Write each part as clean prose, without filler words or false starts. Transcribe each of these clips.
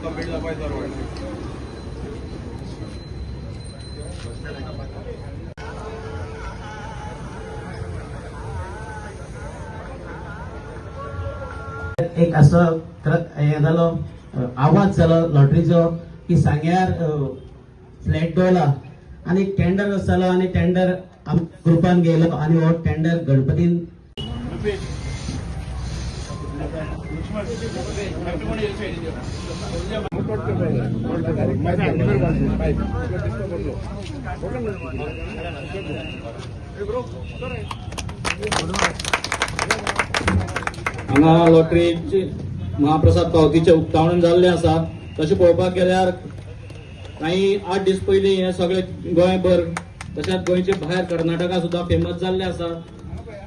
एक असं हे जालो आवाज जालो लॉटरीचो की सांग्यार फ्लॅट डोला आणि टेंडर जालो आणि टेंडर ग्रुपान गेलो आणि हो टेंडर गणपतीन हांगा लॉटरीचे महाप्रसाद पावतीचे उक्तावण जाल्ले आसा. तशें पळोवपाक गेल्यार काही 8 दीस पयलीं हे सगळे गोंयभर तशेंच गोंयचे भायर कर्नाटका सुद्दां फेमस जाल्ले आसा.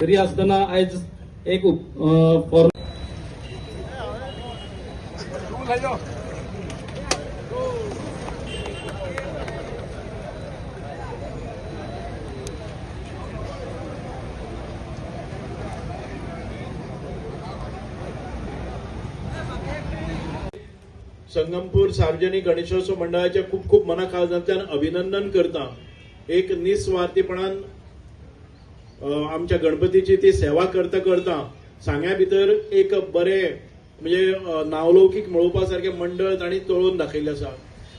तरी आसतना आयज एक संगमपूर सार्वजनिक गणेशोत्सव मंडळाचे खूप खूप मनाखालच्यान अभिनंदन करता. एक निस्वार्थीपणान आमच्या गणपतीची ती सेवा करता करता सांग्या भितर एक बरे म्हणजे नावलौकीक मेळोवपा सारखे मंडळ तांणी तळोवन दाखयल्ले आसा.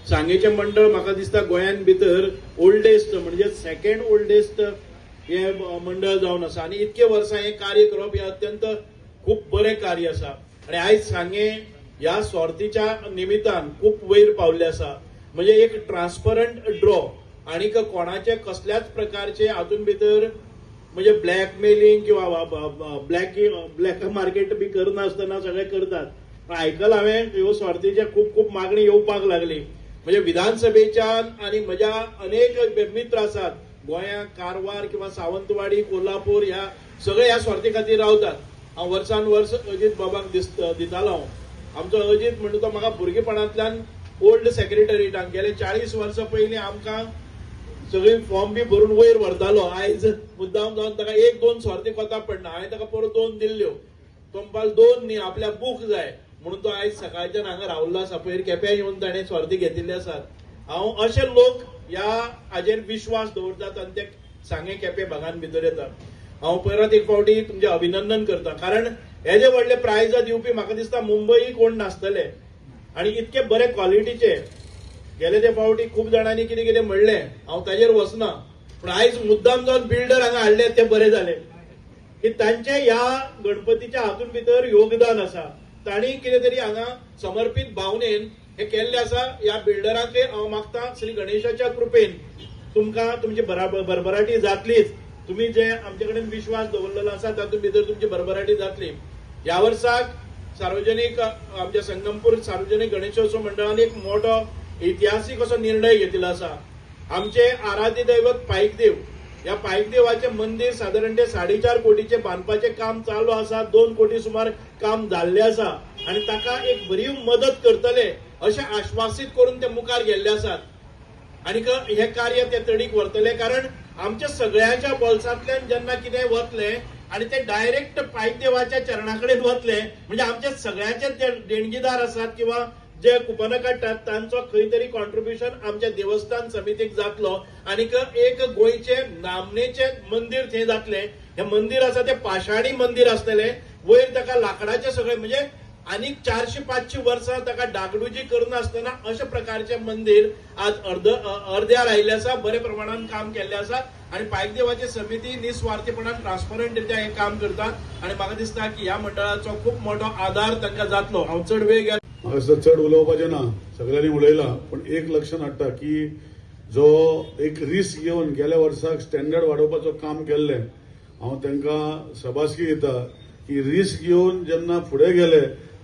सांगेचे मंडळ म्हाका दिसता गोंयान भितर ओल्डेस्ट म्हणजे सेकंड ओल्डेस्ट हे मंडळ जावन आसा आणि इतके वर्सां हे कार्य करप हे अत्यंत खूप बरे कार्य आसा. आणि आयज सांगे या स्वार्थीच्या निमित्तान खूप वयर पावले आसा. म्हणजे एक ट्रान्सपरंट ड्रॉ आणि कोणाचे कसल्याच प्रकारचे हातून भितर म्हणजे ब्लॅकमेलिंग किंवा ब्लॅक मार्केट बी करनासतना सगळे करतात. पण आयकल हांवें ह्यो स्वार्थीच्या खूप खूप मागणी येवपाक लागली. म्हणजे विधानसभेच्यान आणि म्हज्या अनेक मित्र आसात गोंयांत कारवार किंवा सावंतवाडी कोल्हापूर ह्या सगळे ह्या स्वार्थी खातीर रावतात. हांव वर्सान वर्स अजीत बाबाक दितालो. आमचो अजीत म्हणटा तो म्हाका भुरगेपणांतल्यान ओल्ड सेक्रेटरीटान गेले 40 वर्सां पयलीं आमकां सगळी फॉर्म बी भरून वयर व्हरतालो. आयज मुद्दाम जावन ताका 1-2 स्वार्थी कोता पडना. हांवें ताका परत 2 दिल्ल्यो. तो म्हणपाक 2 न्ही आपल्याक बूक जाय म्हणून तो आयज सकाळच्यान हांगा रावल्लो आसा. पयर केप्यां येवन ताणें स्वार्थी घेतिल्ले आसात. हांव अशे लोक ह्या हाजेर विश्वास दवरतात आनी ते सांगे केपें भागांत भितर येतात. हांव परत एक फावटी तुमचें अभिनंदन करता. कारण हे जे व्हडले प्रायजां दिवपी म्हाका दिसता मुंबई कोण नासतले आणि इतके बरे क्वॉलिटीचे गेले ते फावटी खूप जाणांनी कितें कितें म्हणलें हांव ताजेर वचना. पूण आयज मुद्दाम जावन बिल्डर हांगा हाडले ते बरे जाले की तांचे ह्या गणपतीच्या हातून भितर योगदान आसा. तांणी कितें तरी हांगा समर्पित भावनेन हे केल्ले आसा. ह्या बिल्डरांचे हांव मागता श्री गणेशाच्या कृपेन तुमकां तुमची भरभराटी जातलीच. तुम्ही जे आमचे कडेन विश्वास दवरलेलो आसा तातूंत भितर तुमची भरभराटी जातली. ह्या वर्साक सार्वजनिक आमच्या संगमपूर सार्वजनिक गणेशोत्सव मंडळान एक मोठो ऐतिहासीक असो निर्णय घेतिल्लो आसा. आमचे आराध्य दैवत पायकदेव या पायकदेवाचे मंदिर साधारण 4.5 कोटीचे बांदपाचे काम चालू आसा. 2 कोटी सुमार काम जाल्ले आसा आणि ताका एक भरीव मदत करतले अशें आश्वासीत करून ते मुखार गेल्ले आसात. आणि हे कार्य ते तडीक व्हरतले. कारण आमच्या सगळ्यांच्या बोल्सांतल्यान जेन्ना कितें वतले आणि ते डायरेक्ट पायकदेवाच्या चरणाकडेन वतले म्हणजे आमचे सगळ्यांचे जे देणगीदार आसात किंवा जे कुपनां काडटात तांचो खंय तरी कॉन्ट्रिब्युशन आमच्या देवस्थान समितीक जातलो. आणि एक गोंयचे नामनेचे मंदिर थंय जातले. हे मंदिर आसा ते पाशाणी मंदिर आसतले. वयर ताका लाकडाचे सगळे म्हणजे आनीक 400-500 वर्सां ताका डागडुजी करनासतना अशा प्रकारचे मंदिर आज अर्द्यार आयिल्ले आसा. बरे प्रमाणात काम केल्ले आसा आणि पायकदेवाची समिती निस्वार्थीपणान ट्रान्सपरंटरित्या हे काम करतात. आणि म्हाका दिसता की ह्या मंडळाचो खूप मोठो आधार तांकां जातलो. हांव चड वेळ घेत म्हाका चड उलोवपाचें ना. सगळ्यांनी उलयलां. पण एक लक्षात हाडटा की जो एक रिस्क घेवन गेल्या वर्साक स्टँडर्ड वाडोवपाचो काम केल्लें हांव तांकां सभासकी दिता की रिस्क घेवन जेन्ना फुडें गेले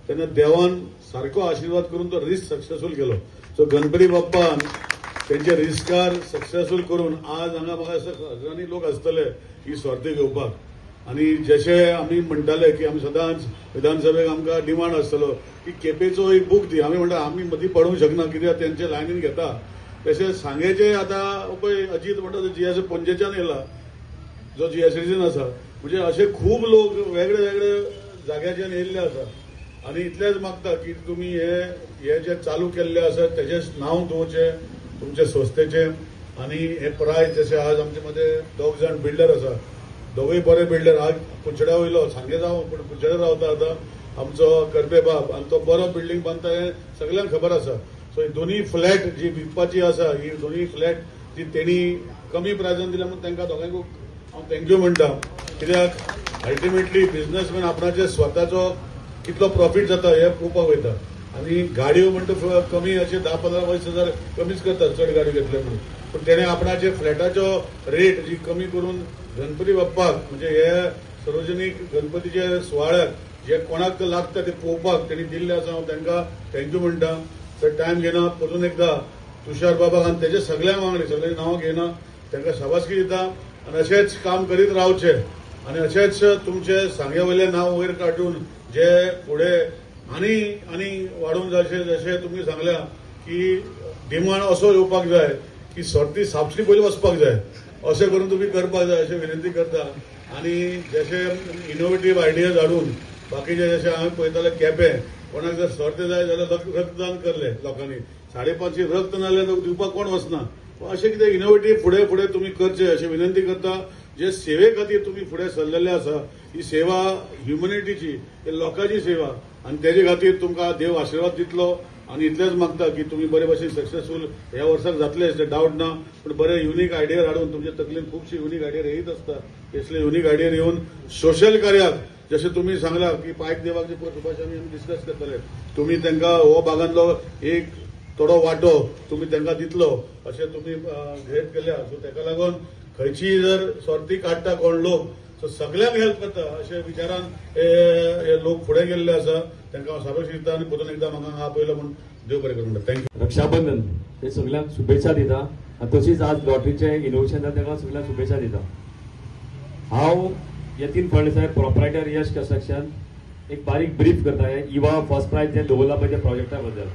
तेन्ना देवान सारको आशीर्वाद करून तो रिस्क सक्सेसफूल केलो. सो गणपती बाप्पान त्यांचे रिस्कार सक्सेसफूल करून आज हांगा म्हाका हजारांनी लोक आसतले ही स्वार्थी घेवपाक. आणि जशे आमी म्हणटाले की आमी सदांच विधानसभेक आमकां डिमांड आसतलो की केपेचो एक बूक दी. आमी म्हणटा आमी मदीं पडूंक शकना कित्याक तेंचे लायनीन घेता. तशें सांगेचे आतां पळय अजीत म्हणटा तो जीएस पणजेच्यान येयला जो जीएसडीसीन आसा. म्हणजे असे खूप लोक वेगळे वेगळे जाग्याच्यान येयल्ले आसा. आणि इतलेच मागता की तुम्ही हे जे चालू केल्ले आसा तेजे नांव दवरचें तुमचे संस्थेचे आणि हे प्रायज जसे आज आमचे मध्ये 2 जण बिल्डर आसा, दोगूय बरे बिल्डर. आज कुचड्या वयलो सांगे जावं पण कुचड्या रावता आता आमचो करपे बाब आणि तो बरो बिल्डींग बांदता हे सगळ्यांक खबर आसा. सो ही दोन्ही फ्लॅट जी विकपाची आसा ही दोन्ही फ्लॅट ती तेणी कमी प्रायजान दिल्या म्हणून तांकां दोगांयकूय हांव थँक्यू म्हणटा. कित्याक अल्टिमेटली बिझनेसमॅन आपणाचे स्वताचो कितलो प्रॉफिट जाता हे पळोवपाक वयता. आणि गाडयो म्हणटा कमी अशे 10-15-20 कमीच करतात चड गाडयो घेतले म्हणून. पण तेणे आपणाचे फ्लॅटाचो रेट जी कमी करून गणपती बाप्पाक म्हणजे हे सार्वजनीक गणपतीचे सुवाळ्याक जे कोणाक लागता ते पळोवपाक तेणी दिल्ले आसा. हांव तांकां थँक्यू म्हणटा. तर टायम घेना परतून एकदा तुषार बाबाक आनी तेजे सगळ्या वांगडी सगळ्यांची नांवां घेना तांकां शाबासकी दिता. आनी अशेंच काम करीत रावचे आनी अशेंच तुमचे सांग्या वयले नांव वयर काडून जे फुडें आनी वाडूंक जाय जशें तुमी सांगल्या की डिमांड असो येवपाक जाय की सर्ती सापसी पयलीं वचपाक जाय अशें करून तुमी करपाक जाय अशें विनंती करता. आनी जशे इनोवेटीव आयडियाज हाडून बाकीचे जशे हांवें पळयताले केपें कोणाक जर सर्त जाय जाल्यार रक्तदान करले लोकांनी 550 रक्त नासले दिवपाक कोण वचना. अशें कितें इनोवेटीव फुडें फुडें तुमी करचे अशी विनंती करता. जे सेवे खातीर तुमी फुडें सरलेले आसा ही सेवा ह्युमॅनिटीची लोकांची सेवा आनी तेजे खातीर तुमकां देव आशिर्वाद दितलो. आनी इतलेंच मागता की तुमी बरे भशेन सक्सेसफूल ह्या वर्साक जातले अशें डावट ना. पण बरे युनीक आयडिया हाडून तुमचे तकलेन खुबशी युनीक आयडिया येयत आसता. असले युनीक आयडिया येवन सोशल कार्याक जशें तुमी सांगला की पायक देवाक जे सुभाष आमी डिस्कस करतले तुमी तांकां हो भागांतलो एक थोडो वांटो तुमी तांकां दितलो अशें तुमी घेत केल्या. सो ताका लागून खंयचीय जर सर्ती काडटा कोण लोक सो सगळ्यांक हेल्प करता अशे विचारान हे लोक फुडें गेल्ले आसा. तांकां हांव साबासकी दिता आनी परतून एकदां म्हाका आपयलो म्हणून देव बरें करूं म्हणटा. थँक्यू. रक्षाबंधन हे सगळ्यांक शुभेच्छा दिता आनी तशीच आज लॉटरीचे इनोव्हेशन जाता ताका सगळ्यांक शुभेच्छा दिता. हांव यतीन फळदेसाय प्रोप्रायटर यश कंस्ट्रक्शन एक बारीक ब्रीफ करता इवा फर्स्ट प्रायज जे दवरला पळय त्या प्रोजेक्टा बद्दल.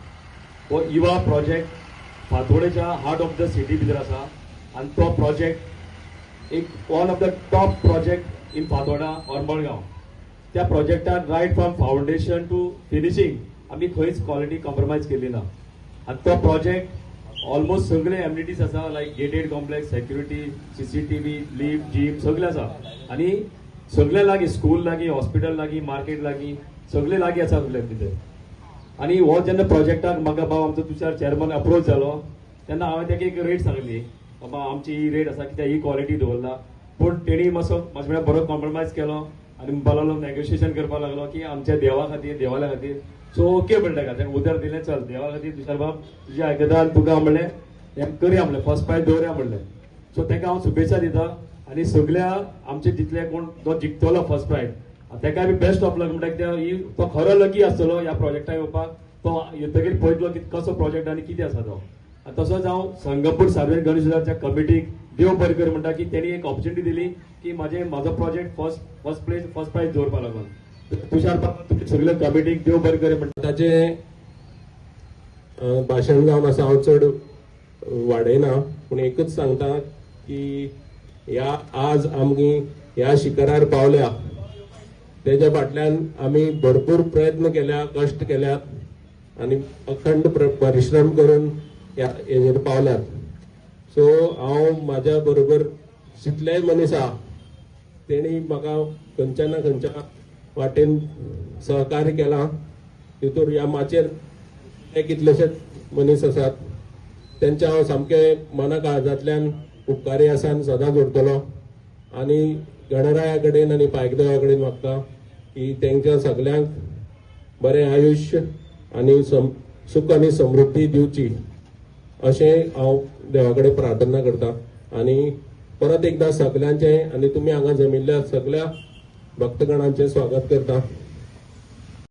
हो इवा प्रोजेक्ट फातोडेच्या हार्ट ऑफ द सिटी भितर आसा आनी तो प्रोजेक्ट एक one of the top project in Fatorda or Madgaon. त्या प्रोजेक्टान right from foundation to finishing आमी खंयच क्वालिटी कॉम्प्रोमायज केली ना. आनी तो प्रोजेक्ट ऑलमोस्ट सगळे एमिनिटीज आसा like gated complex security CCTV lift gym सगळे आसा आनी सगळे लागीं स्कूल लागीं हॉस्पिटल लागीं मार्केट लागीं सगळे लागीं आसा सगळे भितर. आनी हो जेन्ना प्रोजेक्टाक म्हाका बाब आमचो तुषार चेअरमन अप्रोच जालो तेन्ना हांवें ताका एक रेट सांगली बाबा आमची ही रेट आसा कित्याक ही क्वॉलिटी दवरला. पूण तेणी मातसो म्हाजे कडेन बरो कॉम्प्रोमायज केलो आनी बोलालो नेगोशिएशन करपाक लागलो की आमच्या देवा खातीर देवाल्या खातीर. सो ओके म्हणलें ताका उदर दिलें चल देवा खातीर तुषार बाब तुजें आयकता तुका म्हणलें हें करया म्हणलें फर्स्ट प्रायज दवरया म्हणलें. सो ताका हांव शुभेच्छा दिता आनी सगळ्या आमचे जितले कोण तो जिखतलो फर्स्ट प्रायज ताका बी बेस्ट ऑफ लक म्हणटा तो खरो लकी आसतलो ह्या प्रोजेक्टाक येवपाक. तो येतकीर पळयतलो की कसो प्रोजेक्ट आनी कितें आसा तो. तसोच हांव संगपूर सार्वजनीक गणेश उत्सवाच्या कमिटीक देव बरें कर म्हणटा की तेणी एक ऑपॉर्च्युनिटी दिली की म्हाजो प्रोजेक्ट फर्स्ट प्रायज दवरपा लागून. तुषार बाबा तुमचे सगळे कमिटीक देव बरें कर म्हणटा. ताचे भाशण जावन आसा हांव चड वाडयना पूण एकच सांगता की ह्या आज आमी ह्या शिखरार पावल्या तेज्या फाटल्यान आमी भरपूर प्रयत्न केल्या कश्ट केल्यात आनी अखंड परिश्रम करून हेजेर पावल्यात. सो हांव म्हाज्या बरोबर जितलेय मनीस आहा तेणी म्हाका खंयच्या ना खंयच्या वाटेन सहकार्य केलां. तितूर ह्या माचेर कितलेशेच मनीस आसात तेंच्या हांव सामके मना काळजांतल्यान उपकारी आसा आनी सदांच उरतलो. आनी गणराया कडेन आनी पायकदेवा कडेन मागता की तेंच्या सगळ्यांक बरें आयुश्य आनी सुख आनी समृद्धी दिवची अशें हांव देवा कडेन प्रार्थना करता. आनी परत एकदां सगळ्यांचें आनी तुमी हांगा जमिल्ल्या सगळ्या भक्तगणांचें स्वागत करता.